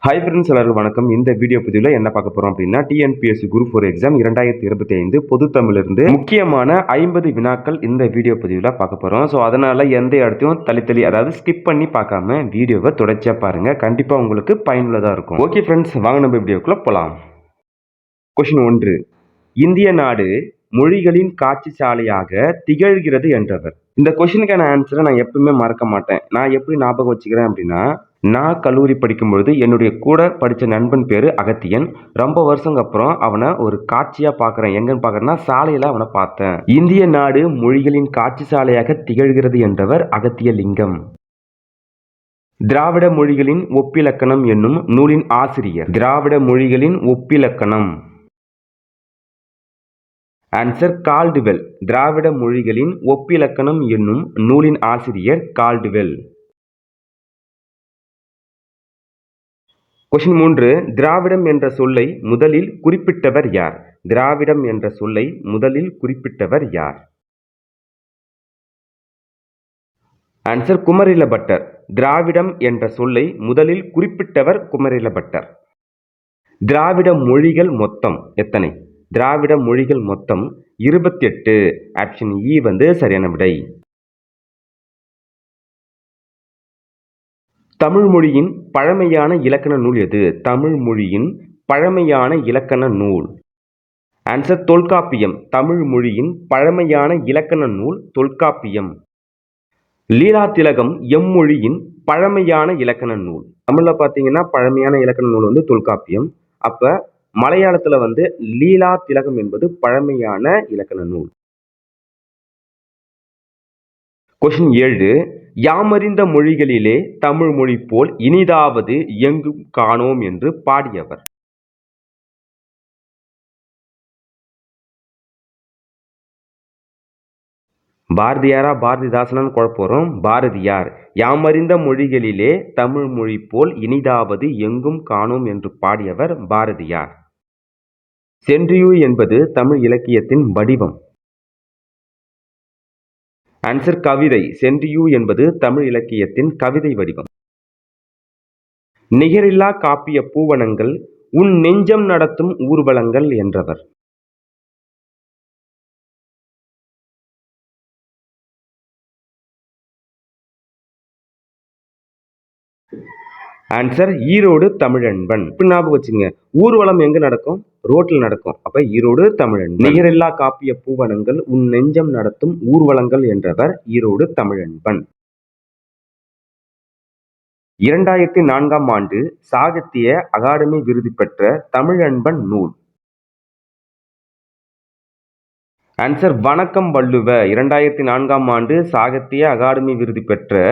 Hi friends, எல்லாருக்கும் வணக்கம். இந்த வீடியோ பதிவில் என்ன பார்க்க போகிறோம் அப்படின்னா, டிஎன்பிஎஸ்சி குரூப் 4 எக்ஸாம் 2025 பொது தமிழிலிருந்து முக்கியமான 50 வினாக்கள் இந்த வீடியோ பதிவில் பார்க்க போகிறோம். ஸோ அதனால் எந்த இடத்தையும் தள்ளி அதாவது ஸ்கிப் பண்ணி பார்க்காம வீடியோவை தொடர்ச்சியாக பாருங்கள். கண்டிப்பாக உங்களுக்கு பயனுள்ளதாக இருக்கும். ஓகே ஃப்ரெண்ட்ஸ், வாங்க நம்ம வீடியோக்குள்ளே போகலாம். கொஷின் 1. இந்திய நாடு மொழிகளின் காட்சி சாலையாக திகழ்கிறது என்றவர். இந்த கொஷினுக்கான ஆன்சரை நான் எப்பவுமே மறக்க மாட்டேன். நான் எப்படி ஞாபகம் வச்சுக்கிறேன் அப்படின்னா, நான் கல்லூரி படிக்கும்பொழுது என்னுடைய கூட படித்த நண்பன் பேர் அகத்தியன். ரொம்ப வருஷங்க அப்புறம் அவனை ஒரு காட்சியாக பார்க்குறேன். எங்கன்னு பார்க்குறேன்னா, சாலையில் அவனை பார்த்தேன். இந்திய நாடு மொழிகளின் காட்சி சாலையாக திகழ்கிறது என்றவர் அகத்திய லிங்கம். திராவிட மொழிகளின் ஒப்பிலக்கணம் என்னும் நூலின் ஆசிரியர். திராவிட மொழிகளின் ஒப்பிலக்கணம். Answer Caldwell. திராவிட மொழிகளின் ஒப்பிலக்கணம் என்னும் நூலின் ஆசிரியர் கால்டுவெல். கொஷின் 3. திராவிடம் என்ற சொல்லை முதலில் குறிப்பிட்டவர் யார்? திராவிடம் என்ற சொல்லை முதலில் குறிப்பிட்டவர் யார்? ஆன்சர் குமரிலபட்டர். திராவிடம் என்ற சொல்லை முதலில் குறிப்பிட்டவர் குமரிலபட்டர். திராவிட மொழிகள் மொத்தம் எத்தனை? திராவிட மொழிகள் மொத்தம் 28. ஆப்ஷன் இ சரியான விடை. தமிழ் மொழியின் பழமையான இலக்கண நூல் எது? தமிழ் மொழியின் பழமையான இலக்கண நூல். ஆன்சர் தொல்காப்பியம். தமிழ் மொழியின் பழமையான இலக்கண நூல் தொல்காப்பியம். லீலா திலகம் எம்மொழியின் பழமையான இலக்கண நூல். தமிழ்ல பார்த்தீங்கன்னா பழமையான இலக்கண நூல் தொல்காப்பியம். அப்ப மலையாளத்துல லீலா திலகம் என்பது பழமையான இலக்கண நூல். கொஷின் 7. யாமறிந்த மொழிகளிலே தமிழ் மொழி போல் இனிதாவது எங்கும் காணோம் என்று பாடியவர். பாரதியாரா பாரதிதாசனான்னு குழப்பம். பாரதியார். யாமறிந்த மொழிகளிலே தமிழ் மொழி போல் இனிதாவது எங்கும் காணோம் என்று பாடியவர் பாரதியார். சென்றியூ என்பது தமிழ் இலக்கியத்தின் வடிவம். ஆன்சர் கவிதை. சென்றியூ என்பது தமிழ் இலக்கியத்தின் கவிதை வடிவம். நிகரில்லா காப்பிய பூவனங்கள் உன் நெஞ்சம் நடத்தும் ஊர்வலங்கள் என்றவர். ஆன்சர் ஈரோடு தமிழன்பன். ஞாபகம் வச்சுங்க, ஊர்வலம் எங்க நடக்கும்? ரோட்ல நடக்கும். அப்ப ஈரோடு தமிழன்பன். நிகரில்லா காப்பிய பூவனங்கள் உன் நெஞ்சம் நடத்தும் ஊர்வலங்கள் என்றவர் ஈரோடு தமிழன்பன். 2004ஆம் ஆண்டு சாகித்ய அகாடமி விருது பெற்ற தமிழன்பன் நூல். ஆன்சர் வணக்கம் வள்ளுவ. 2004ஆம் ஆண்டு சாகித்ய அகாடமி விருது பெற்ற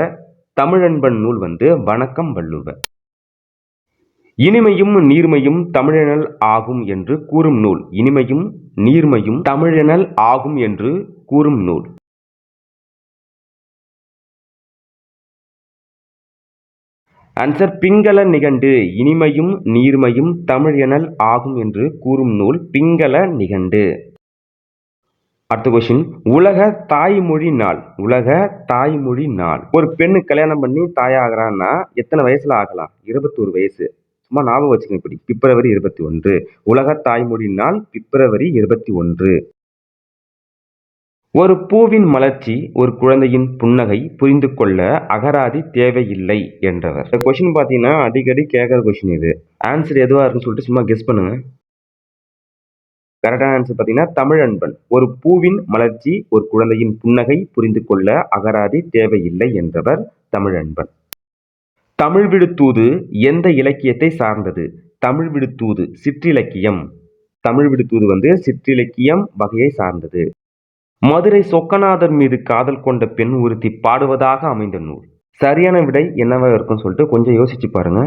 தமிழன்பன் நூல் வணக்கம் வள்ளுவ. இனிமையும் நீர்மையும் தமிழெனல் ஆகும் என்று கூறும் நூல். இனிமையும் நீர்மையும் தமிழெனல் ஆகும் என்று கூறும் நூல். ஆன்சர் பிங்கள நிகண்டு. இனிமையும் நீர்மையும் தமிழெனல் ஆகும் என்று கூறும் நூல் பிங்கள நிகண்டு. அடுத்த கொஸ்டின். உலக தாய்மொழி நாள். உலக தாய்மொழி நாள். ஒரு பெண்ணு கல்யாணம் பண்ணி தாயாகிறான்னா எத்தனை வயசுல ஆகலாம்? 21 வயசு. சும்மா ஞாபகம் வச்சுங்க. இப்படி பிப்ரவரி 21. உலக தாய்மொழி நாள் பிப்ரவரி 21. ஒரு பூவின் மலர்ச்சி ஒரு குழந்தையின் புன்னகை புரிந்து கொள்ள அகராதி தேவையில்லை என்றவர். இந்த கொஸ்டின் பார்த்தீங்கன்னா அடிக்கடி கேட்குற கொஸ்டின் இது. ஆன்சர் எதுவாக இருக்குன்னு சொல்லிட்டு சும்மா கெஸ் பண்ணுங்க. கரெக்டான ஆன்சர் பார்த்தீங்கன்னா தமிழன்பன். ஒரு பூவின் மலர்ச்சி ஒரு குழந்தையின் புன்னகை புரிந்து கொள்ள அகராதி தேவையில்லை என்றவர் தமிழன்பன். தமிழ் விடுதூது எந்த இலக்கியத்தை சார்ந்தது? தமிழ் விடுதூது சிற்றிலக்கியம். தமிழ் விடுதூது சிற்றிலக்கியம் வகையை சார்ந்தது. மதுரை சொக்கநாதர் மீது காதல் கொண்ட பெண் ஒருத்தி பாடுவதாக அமைந்த நூல். சரியான விடை என்னவா இருக்கும்னு சொல்லிட்டு கொஞ்சம் யோசிச்சு பாருங்க.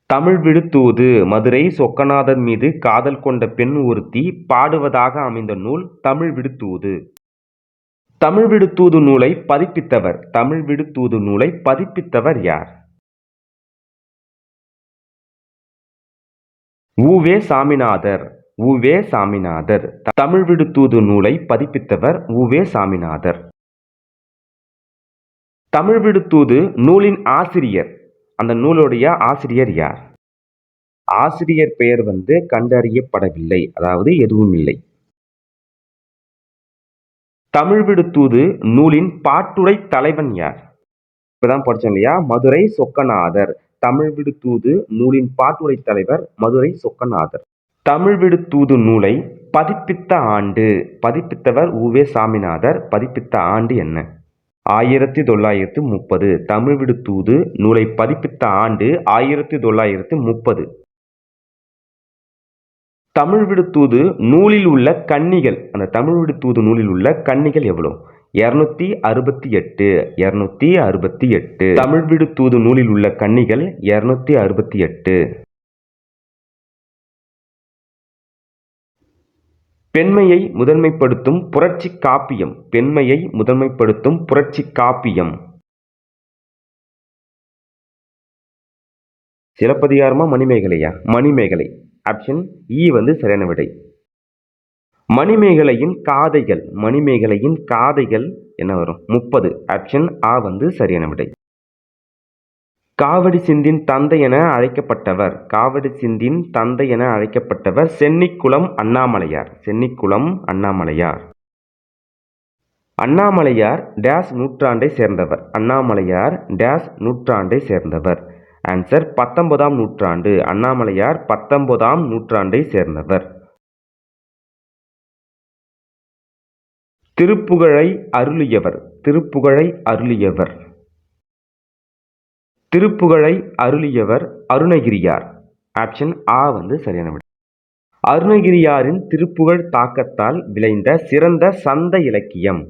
தமிழ் விடுதூது. மதுரை சொக்கநாதர் மீது காதல் கொண்ட பெண் ஒருத்தி பாடுவதாக அமைந்த நூல் தமிழ் விடுதூது. தமிழ் விடுதூது நூலை பதிப்பித்தவர். தமிழ் விடுதூது நூலை பதிப்பித்தவர் யார்? உவே சாமிநாதர். உவே சாமிநாதர். தமிழ் விடுதூது நூலை பதிப்பித்தவர் உவே சாமிநாதர். தமிழ் விடுதூது நூலின் ஆசிரியர். அந்த நூலுடைய ஆசிரியர் யார்? ஆசிரியர் பெயர் கண்டறியப்படவில்லை. அதாவது எதுவும் இல்லை. தமிழ் விடுதூது நூலின் பாட்டுடை தலைவன் யார்? இப்பதான் படிச்சோம் இல்லையா? மதுரை சொக்கநாதர். தமிழ் விடுதூது நூலின் பாட்டுடை தலைவர் மதுரை சொக்கநாதர். தமிழ் விடுதூது நூலை பதிப்பித்த ஆண்டு. பதிப்பித்தவர் உவே சாமிநாதர். பதிப்பித்த ஆண்டு என்ன? 1930. தமிழ் விடுதூது நூலை பதிப்பித்த ஆண்டு 1930. தமிழ் விடுதூது நூலில் உள்ள கன்னிகள். அந்த தமிழ் விடுதூது நூலில் உள்ள கன்னிகள் எவ்வளவு? 268. 268. தமிழ் விடுதூது நூலில் உள்ள கன்னிகள் 268. பெண்மையை முதன்மைப்படுத்தும் புரட்சி காப்பியம். பெண்மையை முதன்மைப்படுத்தும் புரட்சி காப்பியம். சிலப்பதிகாரமா மணிமேகலையா? மணிமேகலை. ஆப்ஷன் இ சரியான விடை. மணிமேகலையின் காதைகள். மணிமேகலையின் காதைகள் என்ன வரும்? 30. ஆப்ஷன் ஆ சரியான விடை. காவடி சிந்தின் தந்தை என அழைக்கப்பட்டவர். காவடி சிந்தின் தந்தை என அழைக்கப்பட்டவர் சென்னிக்குளம் அண்ணாமலையார். சென்னிக்குளம் அண்ணாமலையார். அண்ணாமலையார் டேஸ் நூற்றாண்டை சேர்ந்தவர். அண்ணாமலையார் டேஸ் நூற்றாண்டை சேர்ந்தவர். ஆன்சர் 19ஆம் நூற்றாண்டு. அண்ணாமலையார் 19ஆம் நூற்றாண்டை சேர்ந்தவர். திருப்புகழை அருளியவர். திருப்புகழை அருளியவர். திருப்புகழை அருளியவர் அருணகிரியார். ஆப்ஷன் ஆ சரியான விடை. அருணகிரியாரின் திருப்புகழ் தாக்கத்தால் விளைந்த சிறந்த சந்த இலக்கியம்.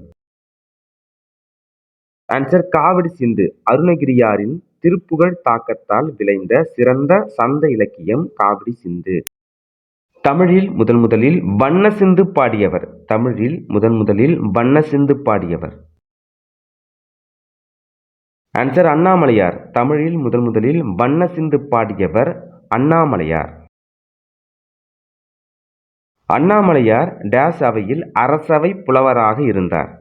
ஆன்சர் காவடி சிந்து. அருணகிரியாரின் திருப்புகழ் தாக்கத்தால் விளைந்த சிறந்த சந்த இலக்கியம் காவடி சிந்து. தமிழில் முதலில் வண்ண சிந்து பாடியவர். தமிழில் முதலில் வண்ண சிந்து பாடியவர். ஆன்சர் அண்ணாமலையார். தமிழில் முதலில் வண்ண சிந்து பாடியவர் அண்ணாமலையார். அண்ணாமலையார் டேஸ் அவையில் அரசவை புலவராக இருந்தார்.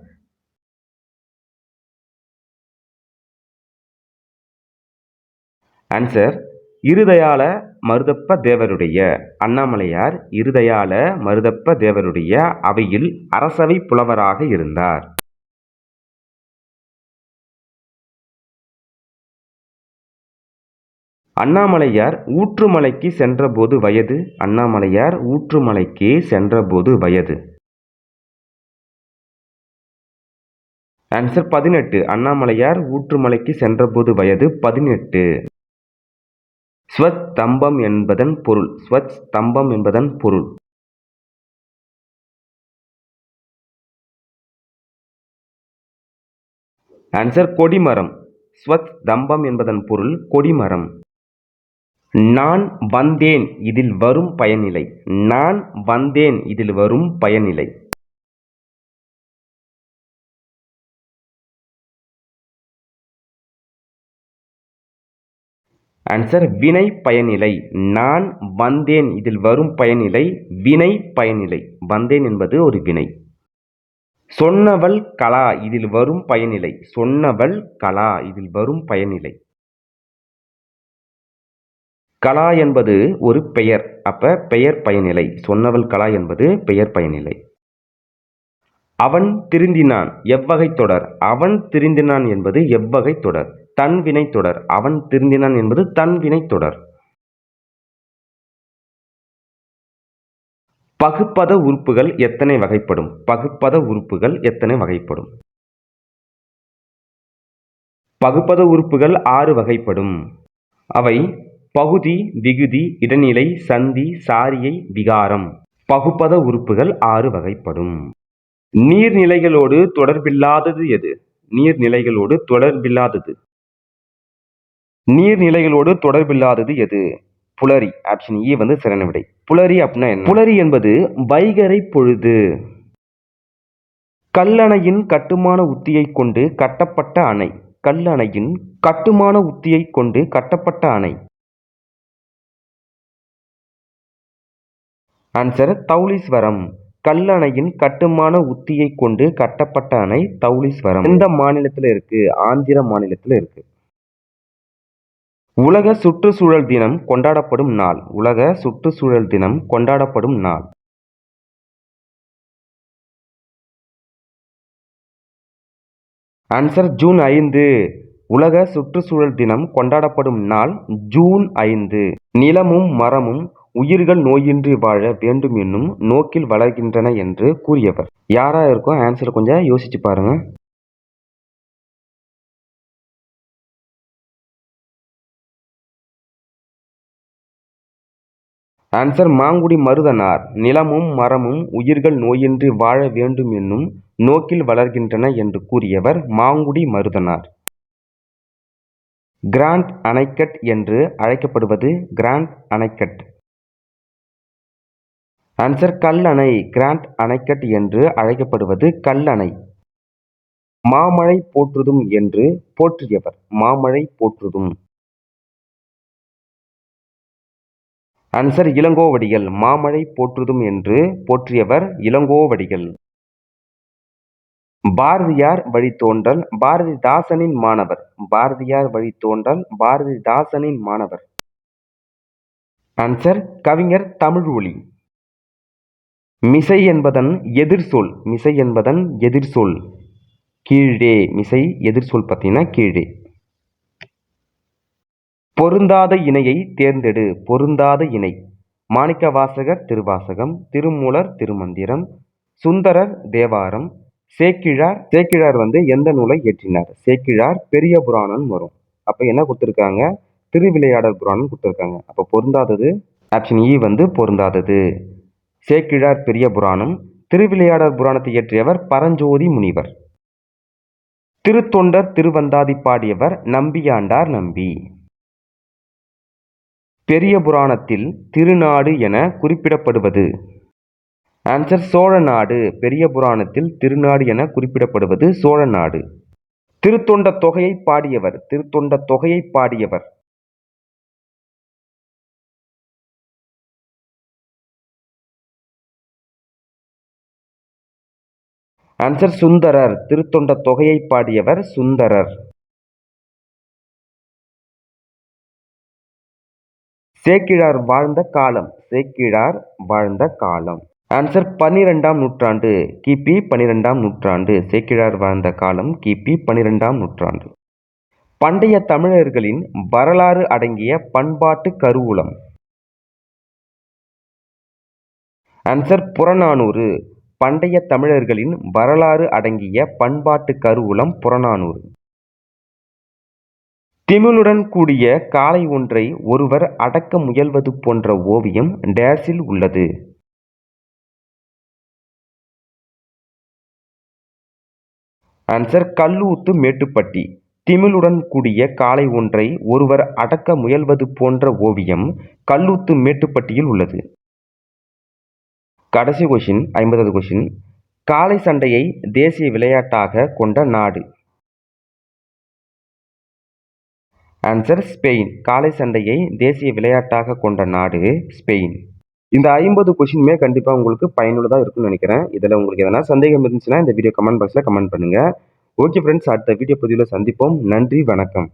ஆன்சர் இருதயால மருதப்ப தேவருடைய. அண்ணாமலையார் இருதயால மருதப்ப தேவருடைய அவையில் அரசவை புலவராக இருந்தார். அண்ணாமலையார் ஊற்றுமலைக்கு சென்றபோது வயது. அண்ணாமலையார் ஊற்றுமலைக்கு சென்றபோது வயது. ஆன்சர் 18. அண்ணாமலையார் ஊற்றுமலைக்கு சென்றபோது வயது 18. ஸ்வத்தம்பம் என்பதன் பொருள். ஸ்வத்தம்பம் என்பதன் பொருள். ஆன்சர் கொடிமரம். ஸ்வத்தம்பம் என்பதன் பொருள் கொடிமரம். நான் வந்தேன் இதில் வரும் பயனிலை. நான் வந்தேன் இதில் வரும் பயனிலை. ஆன்சர் வினை பயனிலை. நான் வந்தேன் இதில் வரும் பயனிலை வினை பயனிலை. வந்தேன் என்பது ஒரு வினை. சொன்னவள் கலா இதில் வரும் பயனிலை. சொன்னவள் கலா இதில் வரும் பயனிலை. கலா என்பது ஒரு பெயர். அப்ப பெயர் பயனிலை. சொன்னவள் கலா என்பது பெயர் பயனிலை. அவன் திருந்தினான் எவ்வகை தொடர். அவன் திருந்தினான் என்பது எவ்வகை தொடர்? தன்வினை தொடர். அவன் திருந்தினான் என்பது தன்வினை தொடர். பகுப்பத உறுப்புகள் எத்தனை வகைப்படும்? பகுப்பத உறுப்புகள் எத்தனை வகைப்படும்? பகுப்பத உறுப்புகள் 6 வகைப்படும். அவை பகுதி, விகுதி, இடைநிலை, சந்தி, சாரியை, விகாரம். பகுப்பத உறுப்புகள் 6 வகைப்படும். நீர்நிலைகளோடு தொடர்பில்லாதது எது? நீர்நிலைகளோடு தொடர்பில்லாதது. நீர்நிலைகளோடு தொடர்பில்லாதது எது? புலரி. ஆப்ஷன் இ சரியான விடை. புலரி அப்படின்னா என்ன? புலரி என்பது வைகறை பொழுது. கல்லணையின் கட்டுமான உத்தியை கொண்டு கட்டப்பட்ட அணை. கல்லணையின் கட்டுமான உத்தியை கொண்டு கட்டப்பட்ட அணை. ஆன்சர் தௌலீஸ்வரம். கல்லணையின் கட்டுமான உத்தியை கொண்டு கட்டப்பட்ட அணை தௌலீஸ்வரம். எந்த மாநிலத்தில் இருக்கு? ஆந்திர மாநிலத்தில் இருக்கு. உலக சுற்றுச்சூழல் தினம் கொண்டாடப்படும் நாள். உலக சுற்றுச்சூழல் தினம் கொண்டாடப்படும் நாள். Answer June 5. உலக சுற்றுச்சூழல் தினம் கொண்டாடப்படும் நாள் ஜூன் 5. நிலமும் மரமும் உயிர்கள் நோயின்றி வாழ வேண்டும் என்னும் நோக்கில் வளர்கின்றன என்று கூறியவர் யாரா இருக்கும்? ஆன்சர் கொஞ்சம் யோசிச்சு பாருங்க. ஆன்சர் மாங்குடி மருதனார். நிலமும் மரமும் உயிர்கள் நோயின்றி வாழ வேண்டும் என்னும் நோக்கில் வளர்கின்றன என்று கூறியவர் மாங்குடி மருதனார். கிராண்ட் அணைக்கட் என்று அழைக்கப்படுவது? Grand anicut. Answer Kallanai. Grand anicut என்று அழைக்கப்படுவது கல்லணை. மாமழை போற்றுதும் என்று போற்றியவர்? மாமழை போற்றுதும். ஆன்சர் இளங்கோவடிகள். மாமழை போற்றுதும் என்று போற்றியவர் இளங்கோவடிகள். பாரதியார் வழித்தோன்றல் பாரதிதாசனின் மாணவர். பாரதியார் வழித்தோன்றல் பாரதிதாசனின் மாணவர். ஆன்சர் கவிஞர் தமிழொலி. மிசை என்பதன் எதிர்சொல். மிசை என்பதன் எதிர்சொல் கீழே. மிசை எதிர்சொல் பார்த்தீங்கன்னா கீழே. பொருந்தாத இணையை தேர்ந்தெடு. பொருந்தாத இணை. மாணிக்கவாசகர் திருவாசகம், திருமூலர் திருமந்திரம், சுந்தரர் தேவாரம், சேக்கிழார். சேக்கிழார் எந்த நூலை இயற்றினார்? சேக்கிழார் பெரிய புராணம் வரும். அப்ப என்ன கொடுத்துருக்காங்க? திருவிளையாடல் புராணம் கொடுத்துருக்காங்க. அப்ப பொருந்தாதது ஆப்ஷன் இ பொருந்தாதது. சேக்கிழார் பெரிய புராணம். திருவிளையாடல் புராணத்தை இயற்றியவர் பரஞ்சோதி முனிவர். திருத்தொண்டர் திருவந்தாதி பாடியவர் நம்பியாண்டார் நம்பி. பெரிய புராணத்தில் திருநாடு என குறிப்பிடப்படுவது? ஆன்சர் சோழநாடு. பெரிய புராணத்தில் திருநாடு என குறிப்பிடப்படுவது சோழநாடு. திருத்தொண்ட தொகையை பாடியவர்? திருத்தொண்ட தொகையை பாடியவர்? ஆன்சர் சுந்தரர். திருத்தொண்ட தொகையை பாடியவர் சுந்தரர். சேக்கிழார் வாழ்ந்த காலம். சேக்கிழார் வாழ்ந்த காலம். ஆன்சர் 12ஆம் நூற்றாண்டு. கிபி 12ஆம் நூற்றாண்டு. சேக்கிழார் வாழ்ந்த காலம் கிபி 12ஆம் நூற்றாண்டு. பண்டைய தமிழர்களின் வரலாறு அடங்கிய பண்பாட்டு கருவூலம். ஆன்சர் புறநானூறு. பண்டைய தமிழர்களின் வரலாறு அடங்கிய பண்பாட்டு கருவூலம் புறநானூறு. திமிலுடன் கூடிய காளை ஒன்றை ஒருவர் அடக்க முயல்வது போன்ற ஓவியம் டேஸில் உள்ளது? ஆன்சர் கல்லூத்து மேட்டுப்பட்டி. திமிலுடன் கூடிய காளை ஒன்றை ஒருவர் அடக்க முயல்வது போன்ற ஓவியம் கல்லூத்து மேட்டுப்பட்டியில் உள்ளது. கடைசி கொஷின், 50வது கொஷின். காளை சண்டையை தேசிய விளையாட்டாக கொண்ட நாடு? Answer Spain. காளை சண்டையை தேசிய விளையாட்டாக கொண்ட நாடு ஸ்பெயின். இந்த 50 கொஷினுமே கண்டிப்பாக உங்களுக்கு பயனுள்ளதாக இருக்கும்னு நினைக்கிறேன். இதில் உங்களுக்கு எதனா சந்தேகம் இருந்துச்சுன்னா இந்த வீடியோ கமெண்ட் பாக்ஸில் கமெண்ட் பண்ணுங்கள். ஓகே ஃப்ரெண்ட்ஸ், அடுத்த வீடியோ பதிவில் சந்திப்போம். நன்றி, வணக்கம்.